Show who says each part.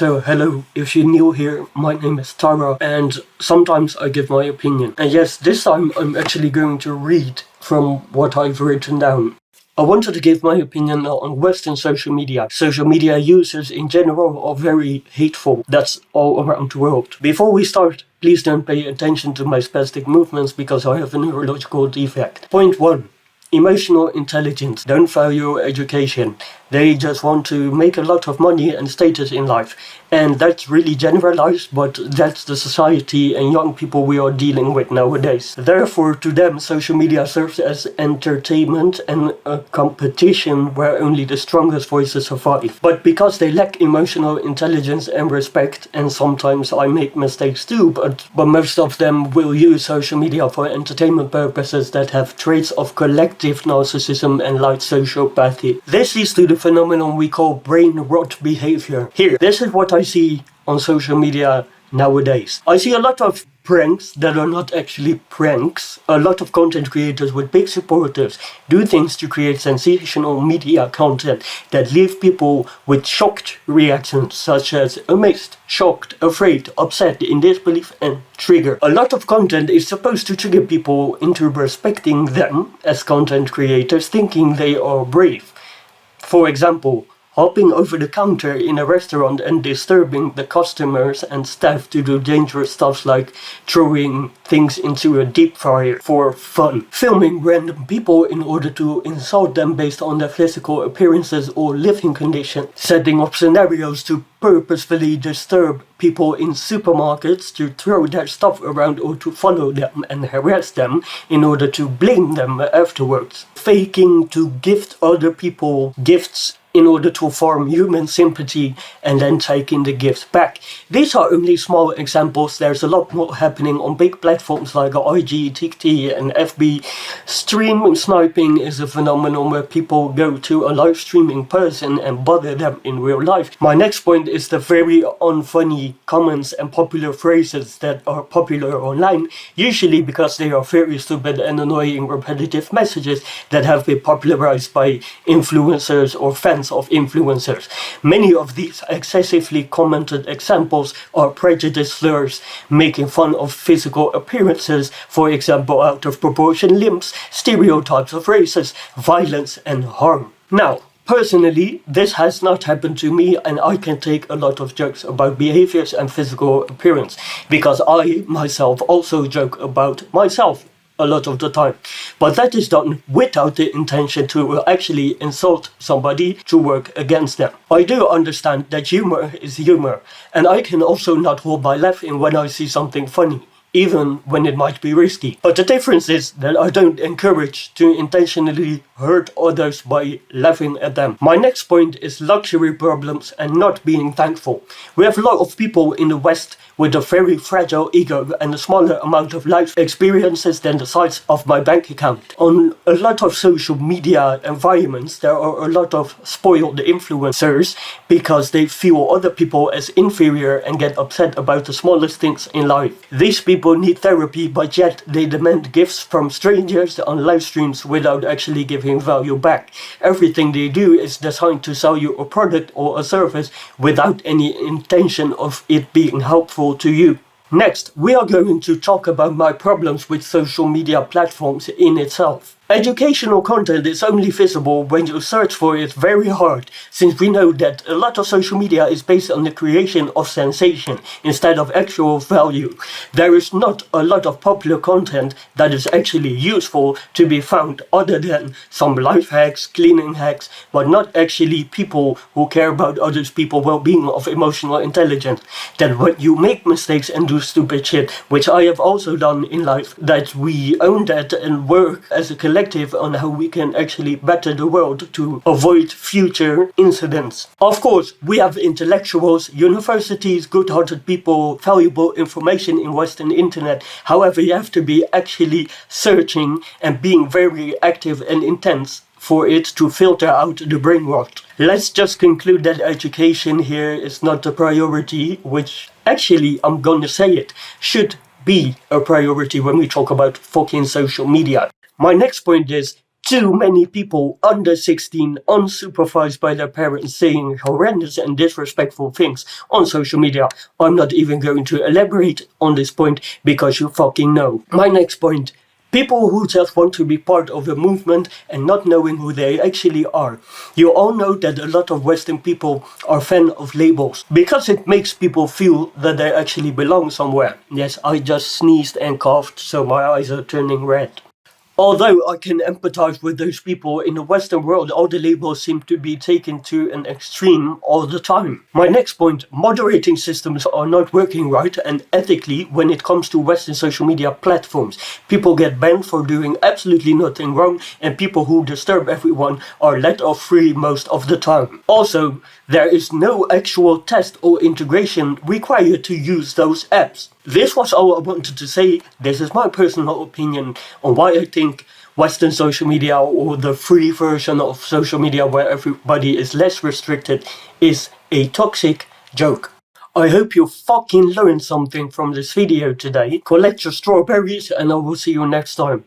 Speaker 1: So hello, if you're new here, my name is Tara, and sometimes I give my opinion. And yes, this time I'm actually going to read from what I've written down. I wanted to give my opinion on Western social media. Social media users in general are very hateful. That's all around the world. Before we start, please don't pay attention to my spastic movements because I have a neurological defect. Point 1. Emotional intelligence. Don't value education. They just want to make a lot of money and status in life. And that's really generalized, but that's the society and young people we are dealing with nowadays. Therefore, to them, social media serves as entertainment and a competition where only the strongest voices survive. But because they lack emotional intelligence and respect, and sometimes I make mistakes too, but most of them will use social media for entertainment purposes that have traits of collective narcissism and light sociopathy. This leads to the phenomenon we call brain rot behavior. Here, this is what I see on social media nowadays. I see a lot of pranks that are not actually pranks. A lot of content creators with big supporters do things to create sensational media content that leave people with shocked reactions such as amazed, shocked, afraid, upset, in disbelief, and trigger. A lot of content is supposed to trigger people into respecting them as content creators, thinking they are brave. For example, hopping over the counter in a restaurant and disturbing the customers and staff to do dangerous stuff like throwing things into a deep fryer for fun. Filming random people in order to insult them based on their physical appearances or living conditions. Setting up scenarios to purposefully disturb people in supermarkets to throw their stuff around or to follow them and harass them in order to blame them afterwards. Faking to gift other people gifts in order to form human sympathy and then taking the gift back. These are only small examples. There's a lot more happening on big platforms like IG, TikTok and FB. Stream sniping is a phenomenon where people go to a live streaming person and bother them in real life. My next point is the very unfunny comments and popular phrases that are popular online, usually because they are very stupid and annoying repetitive messages that have been popularized by influencers or fans of influencers. Many of these excessively commented examples are prejudice slurs, making fun of physical appearances, for example out of proportion limbs, stereotypes of races, violence and harm. Now, personally, this has not happened to me, and I can take a lot of jokes about behaviors and physical appearance because I myself also joke about myself a lot of the time. But that is done without the intention to actually insult somebody to work against them. I do understand that humor is humor, and I can also not hold my laughing when I see something funny, even when it might be risky. But the difference is that I don't encourage to intentionally hurt others by laughing at them. My next point is luxury problems and not being thankful. We have a lot of people in the West with a very fragile ego and a smaller amount of life experiences than the size of my bank account. On a lot of social media environments, there are a lot of spoiled influencers because they feel other people as inferior and get upset about the smallest things in life. These people need therapy, but yet they demand gifts from strangers on live streams without actually giving value back. Everything they do is designed to sell you a product or a service without any intention of it being helpful to you. Next, we are going to talk about my problems with social media platforms in itself. Educational content is only visible when you search for it very hard, since we know that a lot of social media is based on the creation of sensation instead of actual value. There is not a lot of popular content that is actually useful to be found other than some life hacks, cleaning hacks, but not actually people who care about others' people's well-being of emotional intelligence. That when you make mistakes and do stupid shit, which I have also done in life, that we own that and work as a collective on how we can actually better the world to avoid future incidents. Of course, we have intellectuals, universities, good-hearted people, valuable information in Western internet. However, you have to be actually searching and being very active and intense for it to filter out the brain rot. Let's just conclude that education here is not a priority, which actually, I'm gonna say it, should be a priority when we talk about fucking social media. My next point is too many people under 16 unsupervised by their parents saying horrendous and disrespectful things on social media. I'm not even going to elaborate on this point because you fucking know. My next point. People who just want to be part of a movement and not knowing who they actually are. You all know that a lot of Western people are fan of labels because it makes people feel that they actually belong somewhere. Yes, I just sneezed and coughed, so my eyes are turning red. Although I can empathize with those people in the Western world, all the labels seem to be taken to an extreme all the time. My next point, moderating systems are not working right and ethically when it comes to Western social media platforms. People get banned for doing absolutely nothing wrong, and people who disturb everyone are let off free most of the time. Also, there is no actual test or integration required to use those apps. This was all I wanted to say. This is my personal opinion on why I think Western social media, or the free version of social media where everybody is less restricted, is a toxic joke. I hope you fucking learned something from this video today. Collect your strawberries and I will see you next time.